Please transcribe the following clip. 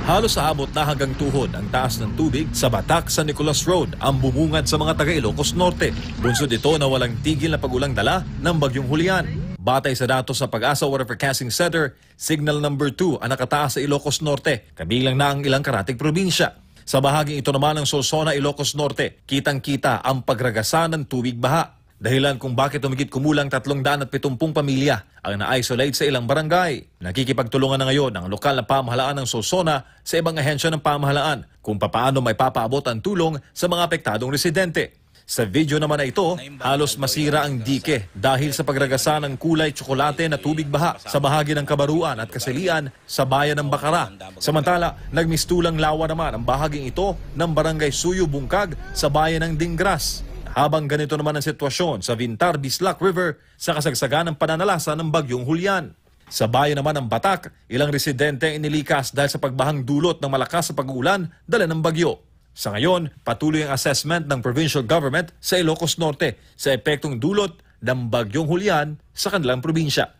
Halos aabot na hanggang tuhod ang taas ng tubig sa Batac San Nicolas Road ang bumungad sa mga taga Ilocos Norte. Bunsod ito na walang tigil na pagulang dala ng bagyong Julian. Batay sa datos sa Pag-asa Water Forecasting Center, signal number 2 ang nakataas sa Ilocos Norte, kabilang na ang ilang karatig probinsya. Sa bahaging ito naman ng Solsona, Ilocos Norte, kitang-kita ang pagragasa ng tubig baha. Dahilan kung bakit humigit kumulang 370 pamilya ang na-isolate sa ilang barangay. Nakikipagtulungan na ngayon ang lokal na pamahalaan ng Solsona sa ibang ahensya ng pamahalaan kung papaano may papaabot ang tulong sa mga apektadong residente. Sa video naman na ito, halos masira ang dike dahil sa pagragasa ng kulay tsokolate na tubig baha sa bahagi ng Kabaruan at Kasilian sa bayan ng Bacara. Samantala, nagmistulang lawa naman ang bahaging ito ng Barangay Suyo, Bungkag sa bayan ng Dingras. Habang ganito naman ang sitwasyon sa Vintar, Bislac River sa kasagsagan ng pananalasa ng bagyong Julian. Sa bayan naman ng Batac, ilang residente ang inilikas dahil sa pagbahang dulot ng malakas sa pag-uulan dala ng bagyo. Sa ngayon, patuloy ang assessment ng provincial government sa Ilocos Norte sa epektong dulot ng bagyong Julian sa kanilang probinsya.